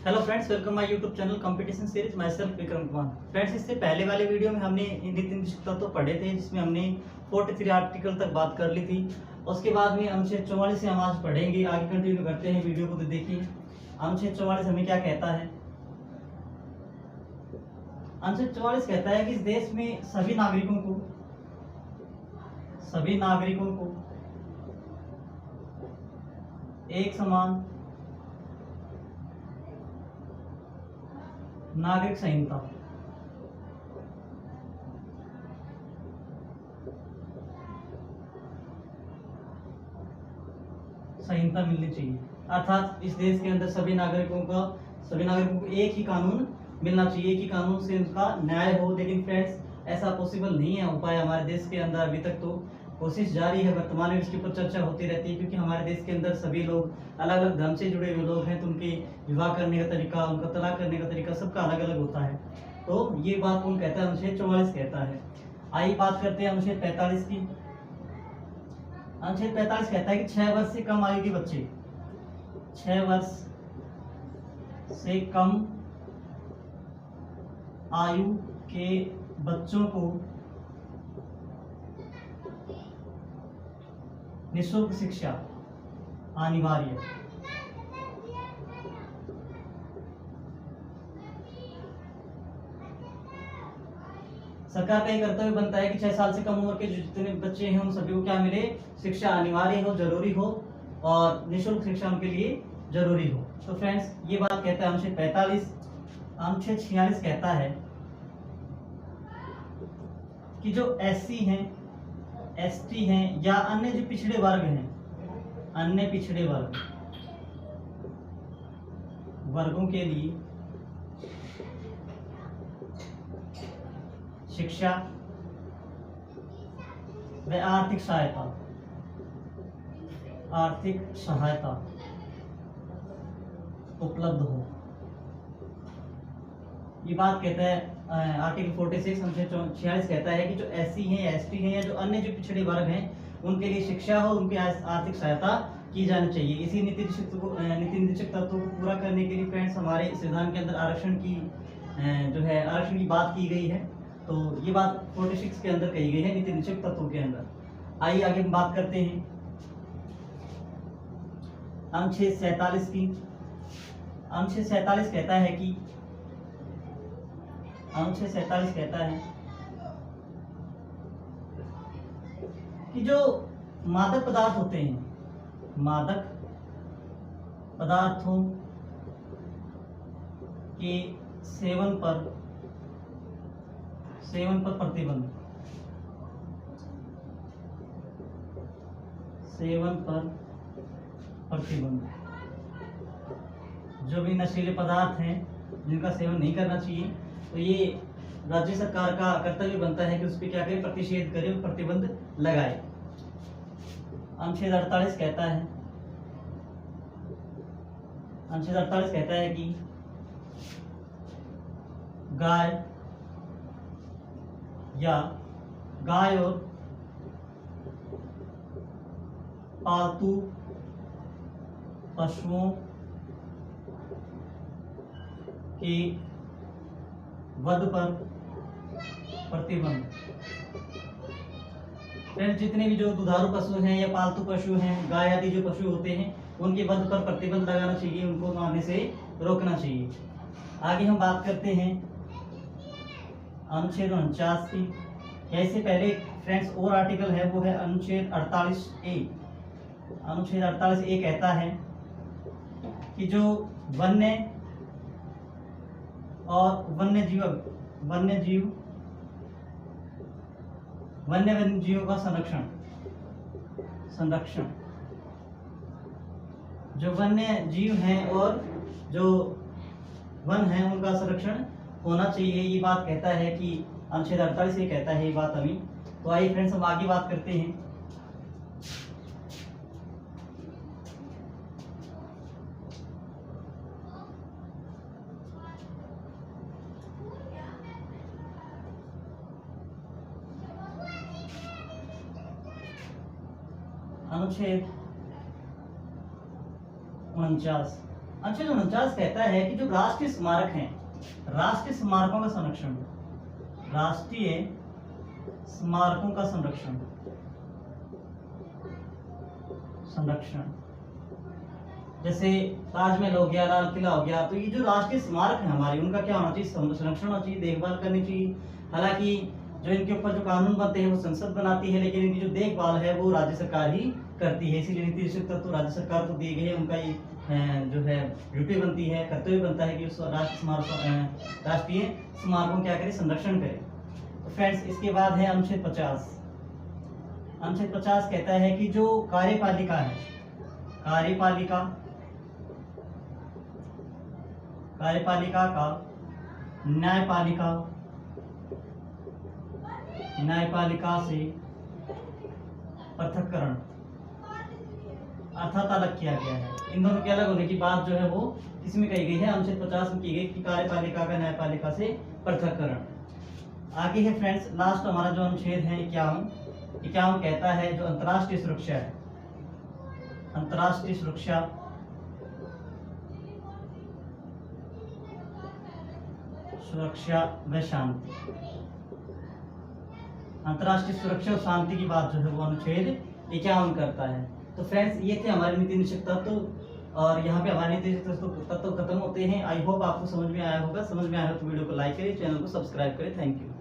Hello friends, welcome my YouTube channel competition series. My self Vikram Kumar. Friends, इससे पहले वाले video में हमने हिंदी 3 तत्व पढ़े थे, जिसमें हमने 43 आर्टिकल तक बात कर ली थी। उसके बाद में अनुच्छेद 44 से हम आज पढ़ेंगे। आगे कंटिन्यू करते हैं वीडियो को। तो देखिए, अनुच्छेद 44 हमें क्या कहता है। अनुच्छेद 44 कहता है कि इस देश में सभी नागरिकों को एक समान नागरिक संहिता मिलनी चाहिए। अर्थात इस देश के अंदर सभी नागरिकों को एक ही कानून मिलना चाहिए, एक ही कानून से उनका न्याय हो। लेकिन फ्रेंड्स, ऐसा पॉसिबल नहीं है हो पाया हमारे देश के अंदर अभी तक। तो कोशिश जारी है, वर्तमान में इसके ऊपर चर्चा होती रहती है, क्योंकि हमारे देश के अंदर सभी लोग अलग अलग धर्म से जुड़े हुए लोग हैं। तो उनके विवाह करने का तरीका, उनका तलाक करने का तरीका सबका अलग अलग होता है। तो ये बात कौन कहता है? अनुच्छेद 44 कहता है। आइए बात करते हैं अनुच्छेद 45 की। अनुच्छेद 45 कहता है कि 6 वर्ष से कम आयु के बच्चे, 6 वर्ष से कम आयु के बच्चों को निःशुल्क शिक्षा अनिवार्य। सरकार का ये कर्तव्य बनता है कि 6 साल से कम उम्र के जितने बच्चे हैं उन सभी को क्या मिले? शिक्षा अनिवार्य हो, जरूरी हो, और निःशुल्क शिक्षा उनके लिए जरूरी हो। तो फ्रेंड्स, ये बात कहता है अनुच्छेद 45। अनुच्छेद 46 कहता है कि जो SC हैं, ST हैं या अन्य जो पिछड़े वर्ग हैं, अन्य पिछड़े वर्गों के लिए शिक्षा व आर्थिक सहायता उपलब्ध हो। ये बात कहता है आर्टिकल 46 अनुच्छेद 46 कहता है कि जो SC हैं, ST हैं या जो अन्य जो पिछड़े वर्ग हैं उनके लिए शिक्षा हो, उनकी आर्थिक सहायता की जानी चाहिए। इसी नीति निदेशक तत्वों को पूरा करने के लिए फ्रेंड्स हमारे संविधान के अंदर आरक्षण की बात की गई है। तो ये बात 46 के अंदर कही गई है, नीति निदेशक तत्वों के अंदर। आइए आगे हम बात करते हैं अनुच्छेद 47 की। अनुच्छेद 47 कहता है कि जो मादक पदार्थ होते हैं, मादक पदार्थों के सेवन पर प्रतिबंध, जो भी नशीले पदार्थ हैं जिनका सेवन नहीं करना चाहिए, तो ये राज्य सरकार का कर्तव्य बनता है कि उस पर क्या करे? प्रतिषेध करे, प्रतिबंध लगाए। अनुच्छेद 48 कहता है कि गाय और पालतू पशुओं के वध पर प्रतिबंध। फ्रेंड्स, जितने भी जो दुधारू पशु हैं या पालतू पशु हैं, गाय आदि जो पशु होते हैं, उनके वध पर प्रतिबंध लगाना चाहिए, उनको मारने से रोकना चाहिए। आगे हम बात करते हैं अनुच्छेद 49 की। इससे पहले फ्रेंड्स और आर्टिकल है, वो है अनुच्छेद 48A। अनुच्छेद 48A कहता है कि जो वन्य जीवों का संरक्षण, जो वन्य जीव हैं और जो वन हैं उनका संरक्षण होना चाहिए। ये बात कहता है कि अनुच्छेद 48 ये कहता है ये बात अभी। तो आइए फ्रेंड्स, हम आगे बात करते हैं अनुच्छेद 49 अनुच्छेद 49 कहता है कि जो राष्ट्रीय स्मारक हैं, राष्ट्रीय स्मारकों का संरक्षण, राष्ट्रीय स्मारकों का संरक्षण, जैसे ताजमहल हो गया, लाल किला हो गया, तो ये जो राष्ट्रीय स्मारक है हमारे, उनका क्या होना चाहिए, संरक्षण होना चाहिए, देखभाल करनी चाहिए। हालांकि जो इनके ऊपर जो कानून बनते हैं वो संसद बनाती है, लेकिन इनकी जो देखभाल है वो राज्य सरकार ही करती है। इसीलिए नीति निश्चित तत्व राज्य सरकार को दिए गए हैं, उनका ये जो है ड्यूटी बनती है, कर्तव्य बनता है कि उस राष्ट्रीय स्मारकों क्या करे, संरक्षण करे। तो फ्रेंड्स इसके बाद है अनुच्छेद 50। अनुच्छेद 50 कहता है कि जो कार्यपालिका है, कार्यपालिका का न्यायपालिका से पृथक्करण अर्थात अलग किया गया है। इन दोनों के अलग होने की बात जो है वो इसमें कही गई है, अनुच्छेद 50 में की गई कि कार्यपालिका का न्यायपालिका से पृथक्करण। आगे है फ्रेंड्स लास्ट हमारा जो अनुच्छेद है 51 कहता है जो अंतर्राष्ट्रीय सुरक्षा है, अंतर्राष्ट्रीय सुरक्षा व शांति, अंतर्राष्ट्रीय सुरक्षा और शांति की बात जो है वो अनुच्छेद 51 करता है। तो फ्रेंड्स ये थे हमारे नीति निश्चित तत्व, और यहाँ पे हमारे नीति निश्चित तत्व खत्म होते हैं। आई होप आपको समझ में आया होगा। समझ में आया हो तो वीडियो को लाइक करें, चैनल को सब्सक्राइब करें। Thank you.